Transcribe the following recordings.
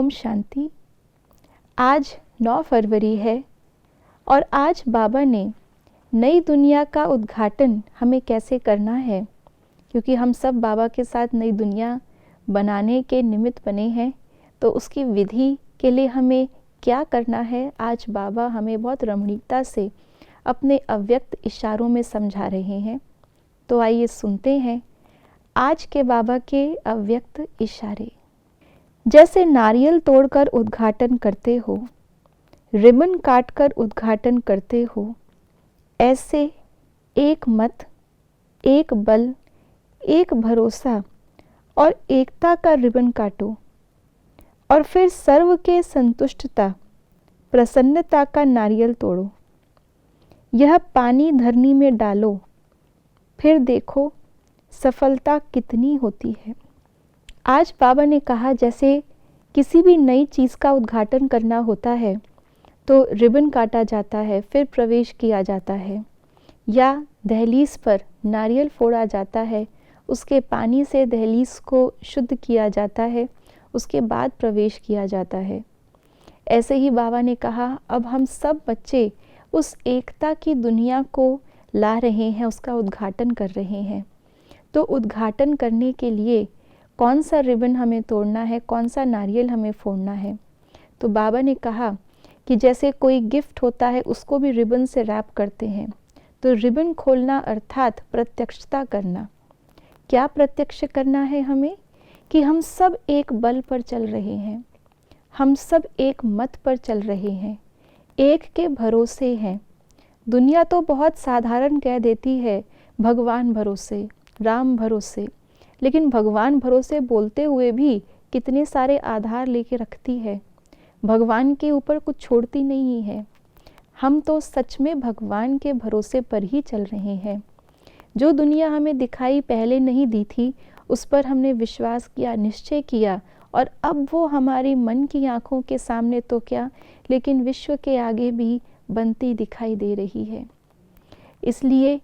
ओम शांति। आज 9 फरवरी है और आज बाबा ने नई दुनिया का उद्घाटन हमें कैसे करना है, क्योंकि हम सब बाबा के साथ नई दुनिया बनाने के निमित्त बने हैं। तो उसकी विधि के लिए हमें क्या करना है, आज बाबा हमें बहुत रमणीकता से अपने अव्यक्त इशारों में समझा रहे हैं। तो आइए सुनते हैं आज के बाबा के अव्यक्त इशारे। जैसे नारियल तोड़कर उद्घाटन करते हो, रिबन काटकर उद्घाटन करते हो, ऐसे एक मत, एक बल, एक भरोसा और एकता का रिबन काटो और फिर सर्व के संतुष्टता, प्रसन्नता का नारियल तोड़ो। यह पानी धरनी में डालो, फिर देखो सफलता कितनी होती है। आज बाबा ने कहा, जैसे किसी भी नई चीज़ का उद्घाटन करना होता है तो रिबन काटा जाता है, फिर प्रवेश किया जाता है, या दहलीज पर नारियल फोड़ा जाता है, उसके पानी से दहलीज को शुद्ध किया जाता है, उसके बाद प्रवेश किया जाता है। ऐसे ही बाबा ने कहा, अब हम सब बच्चे उस एकता की दुनिया को ला रहे हैं, उसका उद्घाटन कर रहे हैं। तो उद्घाटन करने के लिए कौन सा रिबन हमें तोड़ना है, कौन सा नारियल हमें फोड़ना है। तो बाबा ने कहा कि जैसे कोई गिफ्ट होता है उसको भी रिबन से रैप करते हैं। तो रिबन खोलना अर्थात प्रत्यक्षता करना। क्या प्रत्यक्ष करना है हमें? कि हम सब एक बल पर चल रहे हैं, हम सब एक मत पर चल रहे हैं, एक के भरोसे हैं। दुनिया तो बहुत साधारण कह देती है, भगवान भरोसे, राम भरोसे, लेकिन भगवान भरोसे बोलते हुए भी कितने सारे आधार लेके रखती है, भगवान के ऊपर कुछ छोड़ती नहीं है। हम तो सच में भगवान के भरोसे पर ही चल रहे हैं। जो दुनिया हमें दिखाई पहले नहीं दी थी, उस पर हमने विश्वास किया, निश्चय किया, और अब वो हमारी मन की आंखों के सामने तो क्या, लेकिन विश्व के आगे भी बनती दिखाई दे रही है। इसलिए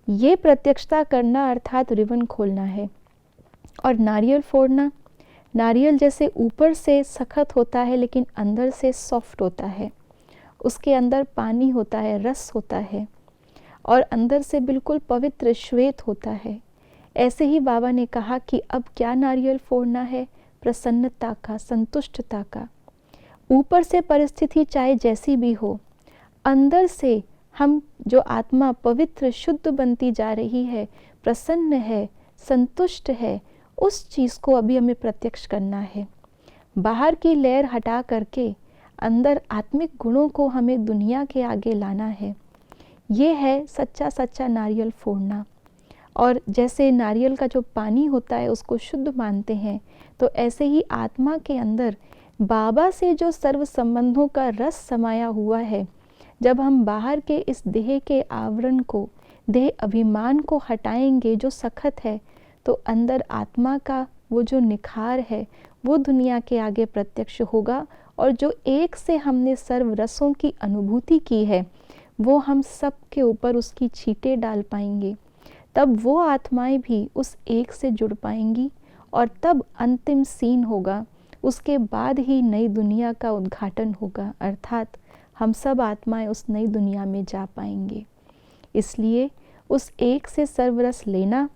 ये प्रत्यक्षता करना अर्थात रिबन खोलना है। और नारियल फोड़ना, नारियल जैसे ऊपर से सख्त होता है लेकिन अंदर से सॉफ्ट होता है, उसके अंदर पानी होता है, रस होता है, और अंदर से बिल्कुल पवित्र श्वेत होता है। ऐसे ही बाबा ने कहा कि अब क्या नारियल फोड़ना है? प्रसन्नता का, संतुष्टता का। ऊपर से परिस्थिति चाहे जैसी भी हो, अंदर से हम जो आत्मा पवित्र शुद्ध बनती जा रही है, प्रसन्न है, संतुष्ट है, उस चीज़ को अभी हमें प्रत्यक्ष करना है। बाहर की लेयर हटा करके अंदर आत्मिक गुणों को हमें दुनिया के आगे लाना है। ये है सच्चा सच्चा नारियल फोड़ना। और जैसे नारियल का जो पानी होता है उसको शुद्ध मानते हैं, तो ऐसे ही आत्मा के अंदर बाबा से जो सर्व संबंधों का रस समाया हुआ है, जब हम बाहर के इस देह के आवरण को, देह अभिमान को हटाएंगे जो सख्त है, तो अंदर आत्मा का वो जो निखार है वो दुनिया के आगे प्रत्यक्ष होगा। और जो एक से हमने सर्व रसों की अनुभूति की है, वो हम सब के ऊपर उसकी छींटे डाल पाएंगे। तब वो आत्माएं भी उस एक से जुड़ पाएंगी और तब अंतिम सीन होगा। उसके बाद ही नई दुनिया का उद्घाटन होगा, अर्थात हम सब आत्माएं उस नई दुनिया में जा पाएंगे। इसलिए उस एक से सर्वरस लेना,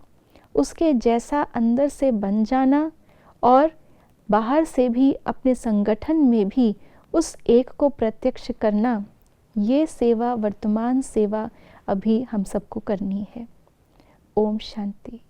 उसके जैसा अंदर से बन जाना, और बाहर से भी अपने संगठन में भी उस एक को प्रत्यक्ष करना, ये सेवा, वर्तमान सेवा अभी हम सबको करनी है। ओम शांति।